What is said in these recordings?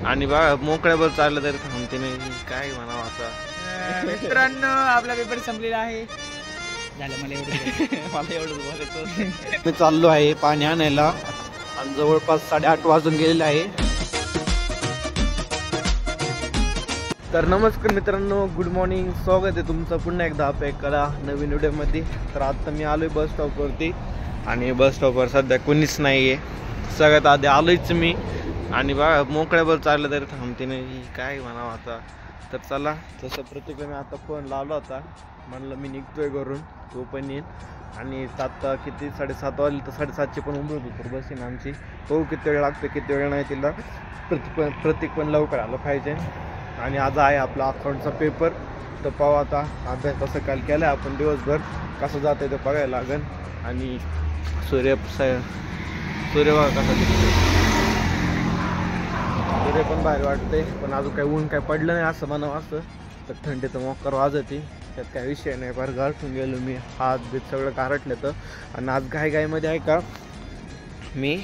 आणि बा मोकळ्यावर चाललं तरी थांबते नाही, काय म्हणावं आता. मित्रांनो आपला पेपर संपलेला आहे. झालं मला एवढंच बोलायचं. मी चाललो आहे पाणी आणायला आणि जवळपास 8:30 वाजून गेलेले आहे. तर नमस्कार मित्रांनो, गुड मॉर्निंग. स्वागत आहे तुमचं पुन्हा एकदा आपल्या एका नवीन व्हिडिओमध्ये. तर आता मी आलोय बस स्टॉपवरती आणि बस स्टॉपवर सध्या कोणीच नाही आहे. सगळ्यात आधी आलोयच मी आणि बा मोकळ्यावर चाललं तरी थांबते नाही, काय म्हणावं आता. तर चला, तसं प्रत्येकाने मी आता फोन लावला होता, म्हणलं मी निघतोय घरून, तो पण येईल. आणि आता किती 7:30 वाजले, तर 7:30ची पण उमरत होती बस येईन आमची. हो किती वेळ लागतो किती वेळ नाही तिला, प्रत्येक पण लवकर आलं पाहिजे. आणि आज आहे आपला अकाउंटचा पेपर, तर पाहू आता अभ्यास तसं काल केला आहे आपण दिवसभर, कसं जात आहे ते बघायला लागेल. आणि सूर्य बघा कसा दिसतो, सूर्य पण भारी वाटते, पण अजून काही ऊन काही पडलं नाही असं म्हणावं असं. तर थंडीचं मोकर वाजते, त्यात काही विषय नाही. फार गारठून गेलो मी, हात बीत सगळं गारटलं. तर आणि आज घाईमध्ये आहे का, मी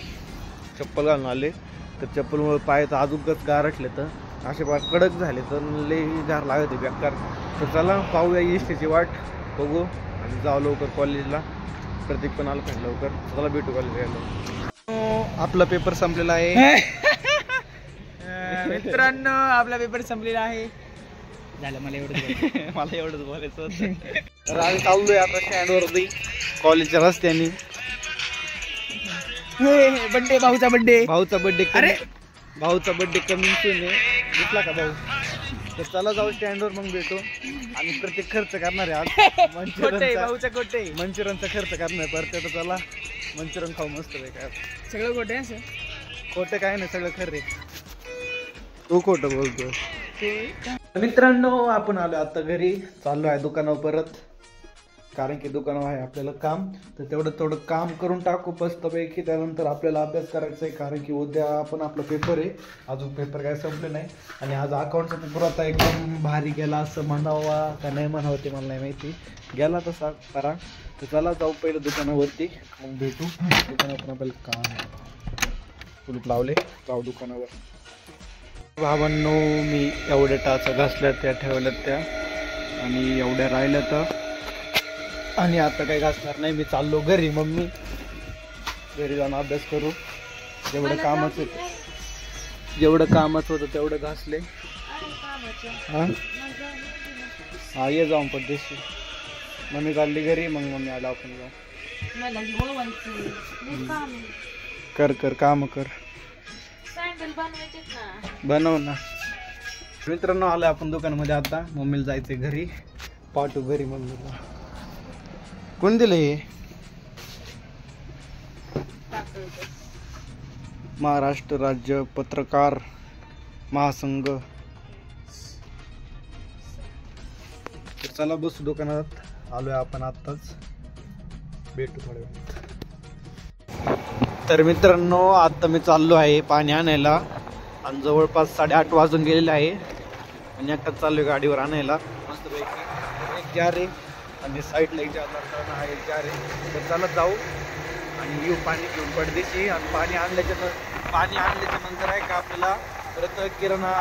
चप्पल घालून आले, तर चप्पलमुळे पाय तर अजूनच गारटले, तर असे फार कडक झाले, तर लई गार लागत आहे बेकार. तर चला पाहूया इष्टीची वाट बघू आणि जाऊ लवकर कॉलेजला. प्रत्येक पण आलं पाहिजे लवकर. चला भेटू कॉलेजला गेलो. आपला पेपर संपलेला आहे. मित्रांनो आपला पेपर संपलेला आहे. झालं मला एवढंच बोलायचं होतं. तर आम्ही चाललोय आता स्टँडवरती कॉलेजच्या रस्त्याने. बड्डे भाऊचा बड्डे भाऊचा बड्डे कमी आहे, दिसला का भाऊ. तर चला जाऊ स्टँडवर, मग भेटू. आणि प्रत्येक खर्च करणार आहे आज मंचुरियनचा खर्च करणार परत. तर चला मंचुरियन खाऊ मस्त काय. सगळं खोटे खोटं काय नाही, सगळं खरं. तू खोटं बोलतो. मित्रांनो आपण आलो आता घरी, चाललो आहे दुकानावर परत, कारण की दुकानावर आहे आपल्याला काम. तर तेवढं काम करून टाकू मस्तपैकी. त्यानंतर आपल्याला अभ्यास करायचा आहे, कारण की उद्या पण आपला पेपर आहे. अजून पेपर काय संपले नाही. आणि आज अकाउंटचा पेपर आता एकदम भारी गेला असं म्हणावा का नाही म्हणावं ते मला नाही माहिती, गेला तसा करा. तर चला जाऊ पहिलं दुकानावरती, मग भेटू. दुकानावर पण आपल्याला काम कुलूप लावले, जाऊ दुकानावर. भावांनो मी एवढ्या टाचा घासल्या त्या ठेवल्यात त्या, आणि एवढ्या राहिल्या तर. आणि आता काही घासणार नाही, मी चाललो घरी. मम्मी घरी जाऊन अभ्यास करू. जेवढं कामच होतं तेवढं घासले. हा ये जाऊन पद्धतशी. मम्मी चालली घरी, मग मम्मी आला आपण जाऊ. कर काम कर, बनव ना. मित्रांनो आलोय आपण दुकानामध्ये आता. मम्मीला जायचंय घरी, पाठवू घरी मम्मीला. कोण दिलं हे? महाराष्ट्र राज्य पत्रकार महासंघ. तर चला बसू दुकानात, आलोय आपण आत्ताच, भेटू थोड्या वेळात. तर मित्रांनो आता मी चाललो आहे पाणी आणायला आणि जवळपास 8:30 वाजून गेलेले आहे. आणि एकटाच चाललोय गाडीवर आणायला मस्तपैकी. एक जार आहे आणि साईडला एक जार आहे, एक जार आहे. तर चला जाऊ आणि येऊ पाणी घेऊन पडदेशी. आणि पाणी आणल्याच्या नंतर आहे का आपल्याला परत किराणा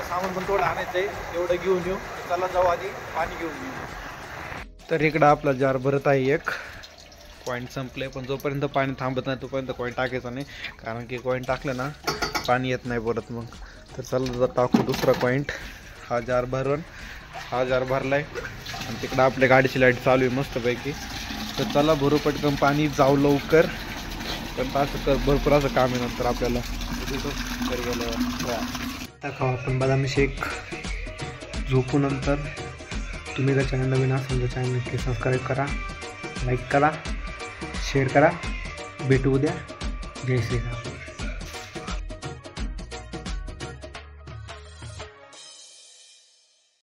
सामान पण थोडं आणायचं आहे, तेवढं घेऊन येऊ. चला जाऊ आधी पाणी घेऊन येऊ. तर इकडं आपला जार भरत आहे. एक कॉईन संपले, पण जोपर्यंत पाणी थांबत नाही तोपर्यंत कॉईन टाकायचा नाही, कारण की कॉईन टाकलं ना पाणी येत नाही परत मग. तर चला टाकू दुसरा पॉईंट. हा जार भरलाय आणि तिकडं आपल्या गाडीची लाईट चालू आहे मस्तपैकी. तर चला भरू पटकन पाणी, जाऊ लवकर. पण असं भरपूर असं काम आहे नंतर आपल्याला घरी गेल्यावर. खाऊ आपण बदाम शेक झोपू नंतर. तुम्ही जर चॅनल नवीन असाल तर चॅनल नक्की सबस्क्राईब करा, लाईक करा, शेअर करा. भेटू उद्या. जय श्रीराम.